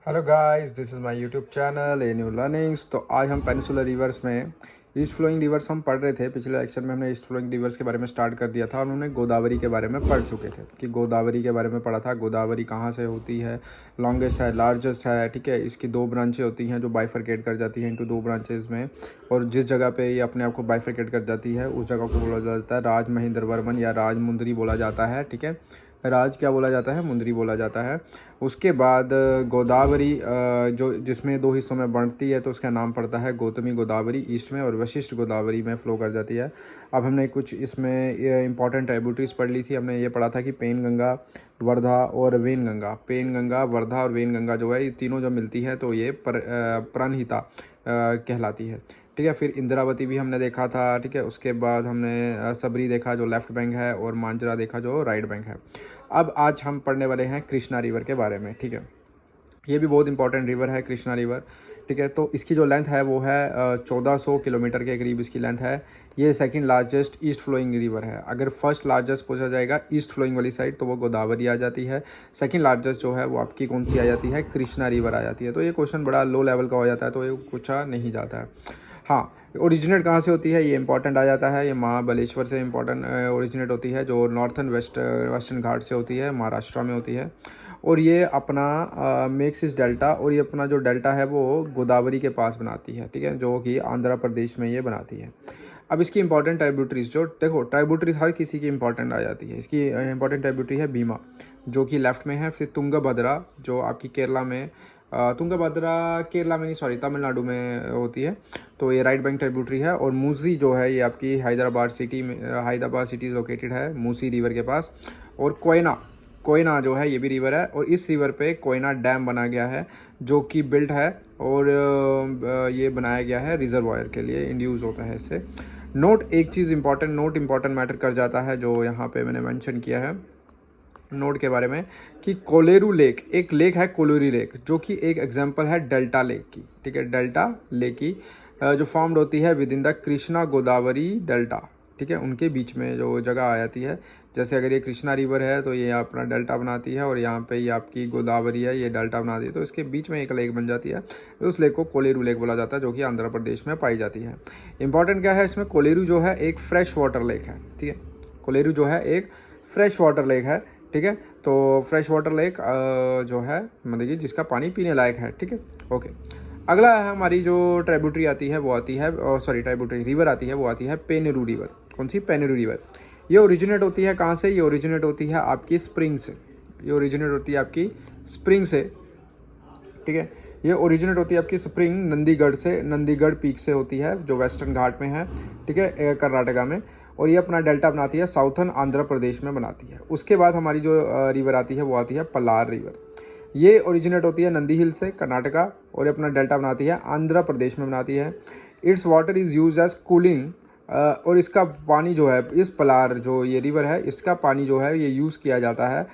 Hello guys, this is my YouTube channel a new learnings. तो आज हम peninsular reverse में ईस्ट फ्लोइंग रिवर्स हम पढ़ रहे थे। पिछले लेक्चर में हमने ईस्ट फ्लोइंग रिवर्स के बारे में स्टार्ट कर दिया था और उन्होंने गोदावरी के बारे में पढ़ चुके थे कि गोदावरी के बारे में पढ़ा था। गोदावरी कहाँ से होती है, लॉन्गेस्ट है, लार्जेस्ट है, ठीक है। इसकी दो ब्रांचें होती हैं जो बाइफरकेट कर जाती हैं इनटू दो ब्रांचेज में, और जिस जगह पे ये अपने आप को बाइफरकेट कर जाती है उस जगह को बोला जाता है राज महेंद्र वर्मन या राजमुंदरी बोला जाता है, ठीक है। राज क्या बोला जाता है, मुंदरी बोला जाता है। उसके बाद गोदावरी जो जिसमें दो हिस्सों में बढ़ती है तो उसका नाम पड़ता है गौतमी गोदावरी ईस्ट में, और वशिष्ठ गोदावरी में फ़्लो कर जाती है। अब हमने कुछ इसमें इंपॉर्टेंट ट्राइब्यूटरीज पढ़ ली थी। हमने ये पढ़ा था कि पेन गंगा, वर्धा और वेन गंगा, पेन गंगा, वर्धा और वेन गंगा जो है ये तीनों जब मिलती है तो ये प्रणहिता कहलाती है, ठीक है। फिर इंद्रावती भी हमने देखा था, ठीक है। उसके बाद हमने सबरी देखा जो लेफ्ट बैंक है, और मांजरा देखा जो राइट बैंक है। अब आज हम पढ़ने वाले हैं कृष्णा रिवर के बारे में, ठीक है। ये भी बहुत इंपॉर्टेंट रिवर है कृष्णा रिवर, ठीक है। तो इसकी जो लेंथ है वो है 1400 किलोमीटर के करीब इसकी लेंथ है। ये second largest east flowing river है। अगर फर्स्ट लार्जेस्ट पूछा जाएगा ईस्ट फ्लोइंग वाली साइड तो वो गोदावरी आ जाती है। सेकंड लार्जेस्ट जो है वो आपकी कौन सी आ जाती है, कृष्णा रिवर आ जाती है। तो ये क्वेश्चन बड़ा लो लेवल का हो जाता है तो ये पूछा नहीं जाता है। हाँ, ओरिजिनेट कहाँ से होती है ये इंपॉर्टेंट आ जाता है। ये महाबलेश्वर से इंपॉर्टेंट ओरिजिनेट होती है जो नॉर्थन वेस्टर्न घाट से होती है, महाराष्ट्र में होती है। और ये अपना मेक्स इस डेल्टा, और ये अपना जो डेल्टा है वो गोदावरी के पास बनाती है, ठीक है, जो कि आंध्र प्रदेश में ये बनाती है। अब इसकी इंपॉर्टेंट ट्राइब्यूटरीज जो देखो, ट्राइब्यूटरीज हर किसी की इंपॉर्टेंट आ जाती है। इसकी इंपॉर्टेंट ट्राइब्यूटरी है भीमा जो कि लेफ्ट में है। फिर तुंगभद्रा जो आपकी केरला में, तुंगभद्रा केरला में नहीं, सॉरी, तमिलनाडु में होती है, तो ये राइट बैंक ट्राइब्यूटरी है। और मूसी जो है ये आपकी हैदराबाद सिटी में, हैदराबाद सिटी लोकेटेड है मूसी रिवर के पास। और कोयना, कोयना जो है ये भी रिवर है, और इस रिवर पे कोयना डैम बना गया है जो कि बिल्ट है, और ये बनाया गया है रिजर्वायर के लिए, इंड्यूस होता है इससे। नोट एक चीज़ इंपॉर्टेंट, नोट इंपॉर्टेंट मैटर कर जाता है जो यहाँ पे मैंने मेंशन किया है नोट के बारे में, कि कोलेरू लेक, एक लेक है कोलेरू लेक जो कि एक एग्जांपल है डेल्टा लेक की, ठीक है। डेल्टा लेक की जो फॉर्म्ड होती है with in the Krishna Godavari delta, ठीक है, उनके बीच में जो जगह आ जाती है। जैसे अगर ये कृष्णा रिवर है तो ये अपना डेल्टा बनाती है, और यहाँ पे ये आपकी गोदावरी है ये डेल्टा बनाती है, तो इसके बीच में एक लेक बन जाती है। उस लेक को कोलेरू लेक बोला जाता है जो कि आंध्र प्रदेश में पाई जाती है। इंपॉर्टेंट क्या है इसमें, कोलेरू जो है एक फ्रेश वाटर लेक है, ठीक है। कोलेरू जो है एक फ्रेश वाटर लेक है, ठीक है। तो फ्रेश वाटर लेक जो है मतलब कि जिसका पानी पीने लायक है, ठीक है। ओके, अगला है हमारी जो ट्राइब्यूटरी आती है वो आती है, सॉरी ट्राइब्यूटरी रिवर आती है वो आती है पेनेरू रिवर। कौन सी, पेनेरू रिवर। ये ओरिजिनेट होती है कहाँ से, ये ओरिजिनेट होती है आपकी स्प्रिंग से। ये ओरिजिनेट होती है आपकी स्प्रिंग से, ठीक है। ये ओरिजिनेट होती है आपकी स्प्रिंग नंदीगढ़ से, नंदीगढ़ पीक से होती है जो वेस्टर्न घाट में है, ठीक है, कर्नाटका में। और ये अपना डेल्टा बनाती है साउथर्न आंध्र प्रदेश में बनाती है। उसके बाद हमारी जो रिवर आती है वो आती है पलार रिवर। ये ओरिजिनेट होती है नंदी हिल से, कर्नाटका, और ये अपना डेल्टा बनाती है आंध्र प्रदेश में बनाती है। Its water is used as cooling, और इसका पानी जो है, इस पलार जो ये रिवर है इसका पानी जो है ये यूज़ किया जाता है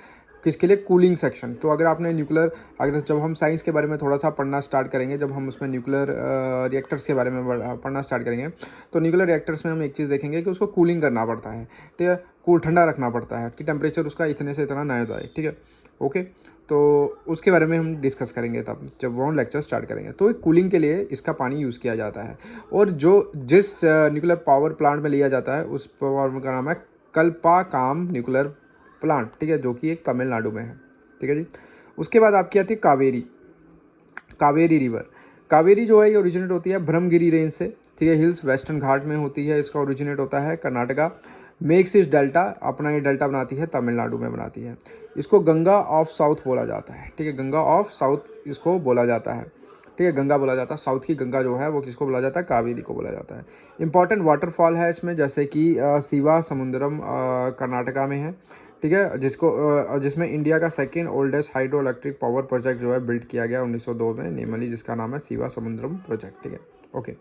किसके लिए, कूलिंग सेक्शन। तो अगर आपने न्यूक्लियर, अगर जब हम साइंस के बारे में थोड़ा सा पढ़ना स्टार्ट करेंगे, जब हम उसमें न्यूक्लियर रिएक्टर्स के बारे में पढ़ना स्टार्ट करेंगे, तो न्यूक्लियर रिएक्टर्स में हम एक चीज़ देखेंगे कि उसको कूलिंग करना पड़ता है, ठीक है, कूल ठंडा रखना पड़ता है कि टेम्परेचर उसका इतने से इतना ना हो जाए, ठीक है। ओके, तो उसके बारे में हम डिस्कस करेंगे तब जब वो लेक्चर स्टार्ट करेंगे। तो कूलिंग के लिए इसका पानी यूज़ किया जाता है, और जो जिस न्यूक्लियर पावर प्लांट में लिया जाता है उस पावर का नाम है कल्पाकाम न्यूक्लियर प्लांट, ठीक है, जो कि एक तमिलनाडु में है, ठीक है जी। उसके बाद आपकी आती है कावेरी, कावेरी रिवर। कावेरी जो है ये ओरिजिनेट होती है ब्रह्मगिरी रेंज से, ठीक है, हिल्स वेस्टर्न घाट में होती है। इसका ओरिजिनेट होता है कर्नाटका, मेक्स इस डेल्टा, अपना ये डेल्टा बनाती है तमिलनाडु में बनाती है। इसको गंगा ऑफ साउथ बोला जाता है, ठीक है, गंगा ऑफ साउथ इसको बोला जाता है, ठीक है, गंगा बोला जाता है। साउथ की गंगा जो है वो किसको बोला जाता है, कावेरी को बोला जाता है। इंपॉर्टेंट वाटरफॉल है इसमें, जैसे कि शिवा समुद्रम कर्नाटका में है, ठीक है, जिसमें इंडिया का second oldest hydro electric power project जो है बिल्ड किया गया 1902 में नेमली, जिसका नाम है शिवा समुद्रम प्रोजेक्ट, ठीक है। ओके,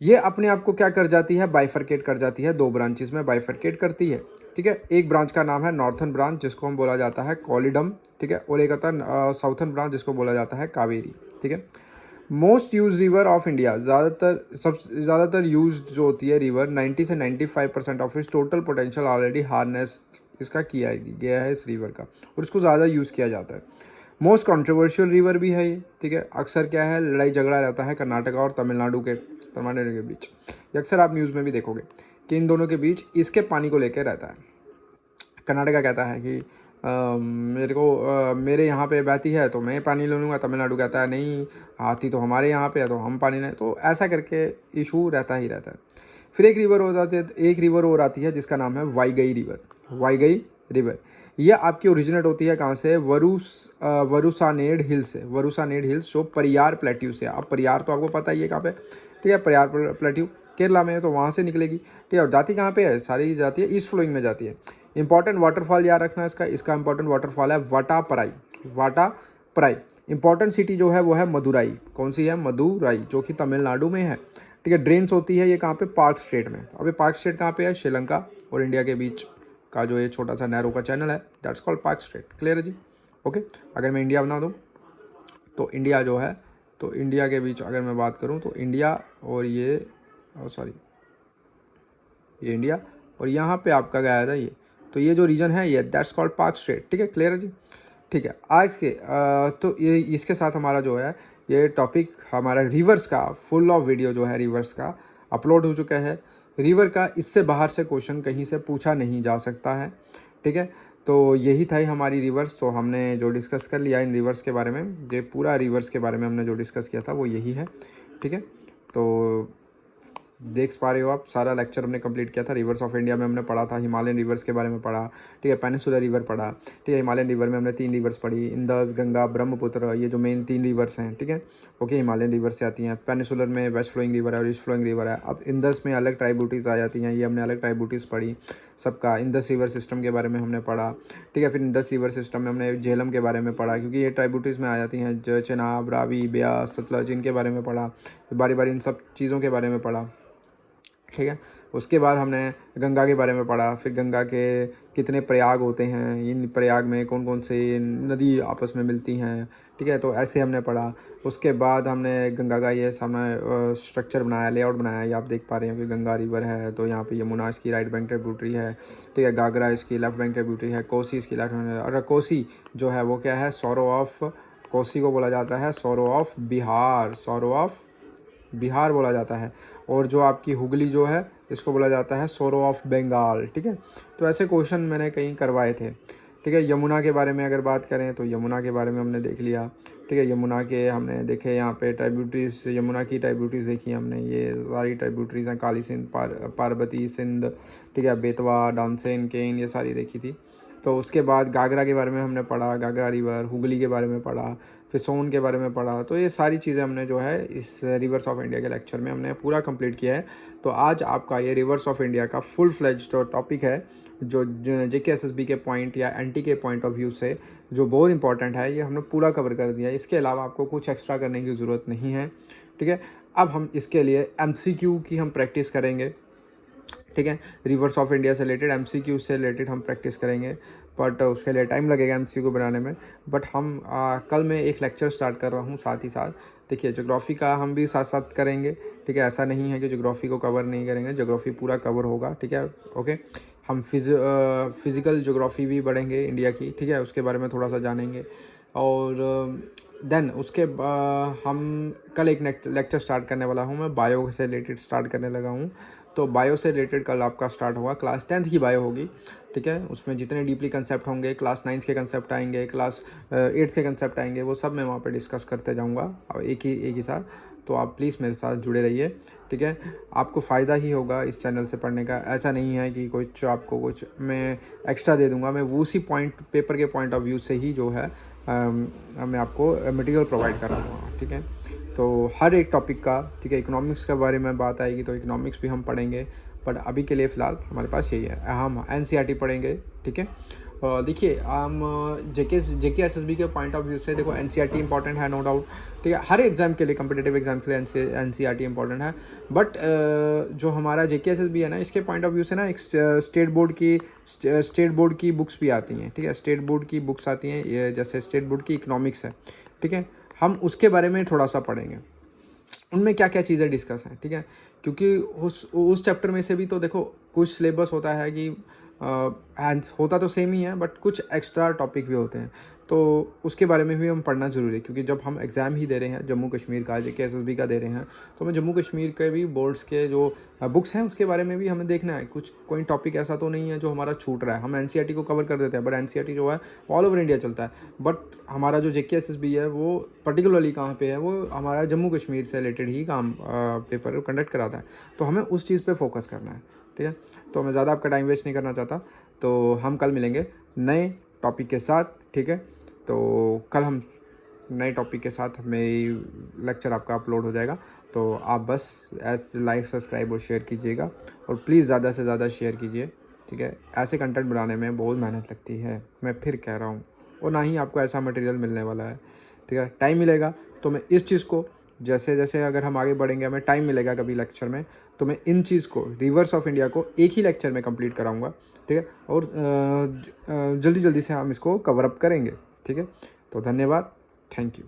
ये अपने आप को क्या कर जाती है, बाइफरकेट कर जाती है, दो ब्रांचेस में बाइफरकेट करती है, ठीक है। एक ब्रांच का नाम है नॉर्थन ब्रांच जिसको हम बोला जाता है कोलिडम, ठीक है, और एक आता है साउथर्न ब्रांच जिसको बोला जाता है कावेरी, ठीक है। Most use river of India, ज़्यादातर यूज जो होती है रिवर, 90 से 95% ऑफ इस टोटल पोटेंशियल ऑलरेडी हार्नेस इसका किया गया है इस रिवर का, और इसको ज़्यादा यूज़ किया जाता है। मोस्ट कंट्रोवर्शियल रिवर भी है ये, ठीक है। अक्सर क्या है, लड़ाई झगड़ा रहता है कर्नाटका और तमिलनाडु के बीच। ये अक्सर आप न्यूज़ में भी देखोगे कि इन दोनों के बीच इसके पानी को लेकर रहता है। कर्नाटका कहता है कि मेरे यहाँ पे बहती है तो मैं पानी ले लूँगा, तमिलनाडु कहता है नहीं, आती तो हमारे यहाँ पे है तो हम पानी लें। तो ऐसा करके इशू रहता ही रहता है। फिर एक रिवर और आती है जिसका नाम है वाईगई रिवर। यह आपकी ओरिजिनेट होती है कहाँ से, वरुसानेड हिल्स से। वरुसानेड हिल्स जो परियार प्लेट्यू से। अब परियार तो आपको पता ही है कहाँ पे, ठीक है। परियार प्लेट्यू केरला में है, तो वहाँ से निकलेगी, ठीक है। और जाती कहाँ पे है, सारी जाती है ईस्ट फ्लोइंग में जाती है। इंपॉर्टेंट वाटरफॉल याद रखना इसका इंपॉर्टेंट वाटरफॉल है वाटापराई। इंपॉर्टेंट सिटी जो है वो है मदुराई। कौन सी है, मदुराई, जो कि तमिलनाडु में है, ठीक है। ड्रेन्स होती है ये कहाँ पे, पार्क स्टेट में। अब ये पार्क स्टेट कहाँ पे है, श्रीलंका और इंडिया के बीच का जो ये छोटा सा नैरो का चैनल है, that's called park state. Clear है जी, ओके। अगर मैं इंडिया बना दूँ तो इंडिया जो है, तो इंडिया के बीच अगर मैं बात करूँ तो इंडिया और ये इंडिया और यहाँ पे आपका गया था ये, तो ये जो रीजन है ये दैट्स कॉल्ड पार्क स्टेट, ठीक है। क्लियर है जी, ठीक है। आज के तो ये इसके साथ हमारा जो है ये टॉपिक हमारा रिवर्स का फुल ऑफ वीडियो जो है रिवर्स का अपलोड हो चुका है। रिवर का इससे बाहर से क्वेश्चन कहीं से पूछा नहीं जा सकता है, ठीक है। तो यही था ही हमारी रिवर्स। तो हमने जो डिस्कस कर लिया इन रिवर्स के बारे में, ये पूरा रिवर्स के बारे में हमने जो डिस्कस किया था वो यही है, ठीक है। तो देख पा रहे हो आप, सारा लेक्चर हमने कंप्लीट किया था। रिवर्स ऑफ इंडिया में हमने पढ़ा था, हिमालयन रिवर्स के बारे में पढ़ा, ठीक है। पेनिनसुलर रिवर पढ़ा, ठीक है। हिमालयन रिवर में हमने 3 रिवर्स पढ़ी, इंदस, गंगा, ब्रह्मपुत्र, ये जो मेन 3 रिवर्स हैं, ठीक है, ओके। हिमालयन रिवर से आती हैं। पेनिनसुलर में वेस्ट फ्लोइंग रिवर है और ईस्ट फ्लोइंग रिवर है। अब इंदस में अलग ट्राइब्यूटीज़ आ जाती हैं, ये हमने अलग ट्राइब्यूटीज़ पढ़ी सबका। इंदस रिवर सिस्टम के बारे में हमने पढ़ा, ठीक है। फिर इंदस रिवर सिस्टम में हमने झेलम के बारे में पढ़ा, क्योंकि ये ट्राइब्यूटीज़ में आ जाती हैं। चेनाब, रावी, ब्यास, सतलज, इनके बारे में पढ़ा, बारी बारी इन सब चीज़ों के बारे में पढ़ा, ठीक है। उसके बाद हमने गंगा के बारे में पढ़ा। फिर गंगा के कितने प्रयाग होते हैं, इन प्रयाग में कौन कौन से नदी आपस में मिलती हैं, ठीक है। तो ऐसे हमने पढ़ा। उसके बाद हमने गंगा का ये सामने स्ट्रक्चर बनाया, लेआउट बनाया। ये आप देख पा रहे हैं कि गंगा रिवर है, तो यहाँ पे यमुना इसकी राइट बैंक ट्रिब्यूटरी है, ठीक है। घाघरा इसकी लेफ्ट बैंक ट्रिब्यूटरी है, कोसी इसकी लेफ्ट बैंक। और कोसी जो है वो क्या है, कोसी को बोला जाता है सौरो ऑफ बिहार बोला जाता है। और जो आपकी हुगली जो है इसको बोला जाता है सोरो ऑफ बंगाल, ठीक है। तो ऐसे क्वेश्चन मैंने कहीं करवाए थे, ठीक है। यमुना के बारे में अगर बात करें तो यमुना के बारे में हमने देख लिया, ठीक है। यमुना के हमने देखे यहाँ पे ट्राइब्यूटरीज, यमुना की ट्राइब्यूटरीज देखी हमने। ये सारी ट्राइब्यूटरीज हैं, काली सिंध, पार्वती सिंध, ठीक है, बेतवा, डांसेन, केन, ये सारी देखी थी। तो उसके बाद घाघरा के बारे में हमने पढ़ा, घाघरा रिवर, हुगली के बारे में पढ़ा, फिर सोन के बारे में पढ़ा। तो ये सारी चीज़ें हमने जो है इस रिवर्स ऑफ इंडिया के लेक्चर में हमने पूरा कंप्लीट किया है। तो आज आपका ये रिवर्स ऑफ इंडिया का फुल फ्लेज जो टॉपिक है, जो JK SSB के पॉइंट या NT के पॉइंट ऑफ व्यू से जो बहुत इंपॉर्टेंट है, ये हमने पूरा कवर कर दिया। इसके अलावा आपको कुछ एक्स्ट्रा करने की ज़रूरत नहीं है, ठीक है। अब हम इसके लिए MCQ की हम प्रैक्टिस करेंगे, ठीक है। रिवर्स ऑफ इंडिया से रिलेटेड MCQ से रिलेटेड हम प्रैक्टिस करेंगे, बट उसके लिए टाइम लगेगा MCQ बनाने में। बट हम कल मैं एक लेक्चर स्टार्ट कर रहा हूँ साथ ही साथ। देखिए, ज्योग्राफी का हम भी साथ साथ करेंगे, ठीक है। ऐसा नहीं है कि ज्योग्राफी को कवर नहीं करेंगे, ज्योग्राफी पूरा कवर होगा, ठीक है, ओके। हम फिज़िकल ज्योग्राफी भी बढ़ेंगे इंडिया की, ठीक है, उसके बारे में थोड़ा सा जानेंगे। और देन उसके हम कल एक लेक्चर स्टार्ट करने वाला हूँ मैं, बायो से रिलेटेड स्टार्ट करने लगा हूँ। तो बायो से रिलेटेड कल आपका स्टार्ट होगा, क्लास 10th की बायो होगी, ठीक है। उसमें जितने डीपली कंसेप्ट होंगे, क्लास 9th के कंसेप्ट आएंगे, क्लास 8th के कंसेप्ट आएंगे, वो सब मैं वहाँ पे डिस्कस करते जाऊँगा और एक ही साथ। तो आप प्लीज़ मेरे साथ जुड़े रहिए, ठीक है। आपको फ़ायदा ही होगा इस चैनल से पढ़ने का। ऐसा नहीं है कि कुछ मैं एक्स्ट्रा दे दूँगा, मैं वो उसी पेपर के पॉइंट ऑफ व्यू से ही जो है मैं आपको मटेरियल प्रोवाइड कर रहा हूँ, ठीक है। तो हर एक टॉपिक का, ठीक है, इकोनॉमिक्स के बारे में बात आएगी तो इकोनॉमिक्स भी हम पढ़ेंगे, बट अभी के लिए फ़िलहाल हमारे पास यही है। हम NCERT पढ़ेंगे, ठीक है। देखिए, हम JK SSB के पॉइंट ऑफ व्यू से देखो, NCERT इंपॉर्टेंट है, नो डाउट, ठीक है। हर एग्ज़ाम के लिए, कम्पिटेटिव एग्जाम के लिए NCERT इंपॉर्टेंट है। बट जो हमारा JK SSB है ना, इसके पॉइंट ऑफ व्यू से ना एक स्टेट बोर्ड की बुक्स भी आती हैं, ठीक है। स्टेट बोर्ड की बुक्स आती हैं, ये जैसे स्टेट बोर्ड की इकोनॉमिक्स है, ठीक है। हम उसके बारे में थोड़ा सा पढ़ेंगे, उनमें क्या क्या चीज़ें डिस्कस हैं, ठीक है। क्योंकि उस चैप्टर में से भी तो देखो कुछ सिलेबस होता है कि होता तो सेम ही है बट कुछ एक्स्ट्रा टॉपिक भी होते हैं, तो उसके बारे में भी हम पढ़ना ज़रूरी है। क्योंकि जब हम एग्ज़ाम ही दे रहे हैं जम्मू कश्मीर का, जेके एसएसबी का दे रहे हैं, तो हमें जम्मू कश्मीर के भी बोर्ड्स के जो बुक्स हैं उसके बारे में भी हमें देखना है। कुछ कोई टॉपिक ऐसा तो नहीं है जो हमारा छूट रहा है। हम एनसीईआरटी को कवर कर देते हैं, बट एनसीईआरटी जो है ऑल ओवर इंडिया चलता है, बट हमारा जो जेके एसएसबी है वो पर्टिकुलरली कहाँ पे है, वो हमारा जम्मू कश्मीर से रिलेटेड ही काम पेपर कंडक्ट कराता है। तो हमें उस चीज़ पे फोकस करना है, ठीक है। तो मैं ज़्यादा आपका टाइम वेस्ट नहीं करना चाहता, तो हम कल मिलेंगे नए टॉपिक के साथ, ठीक है। तो कल हम नए टॉपिक के साथ मेरी लेक्चर आपका अपलोड हो जाएगा, तो आप बस लाइक सब्सक्राइब और शेयर कीजिएगा, और प्लीज़ ज़्यादा से ज़्यादा शेयर कीजिए, ठीक है। ऐसे कंटेंट बनाने में बहुत मेहनत लगती है, मैं फिर कह रहा हूँ, और ना ही आपको ऐसा मटेरियल मिलने वाला है, ठीक है। टाइम मिलेगा तो मैं इस चीज़ को, जैसे जैसे अगर हम आगे बढ़ेंगे, हमें टाइम मिलेगा कभी लेक्चर में, तो मैं इन चीज़ को, रिवर्स ऑफ इंडिया को एक ही लेक्चर में कंप्लीट कराऊंगा, ठीक है। और जल्दी जल्दी से हम इसको कवर अप करेंगे, ठीक है। तो धन्यवाद, थैंक यू।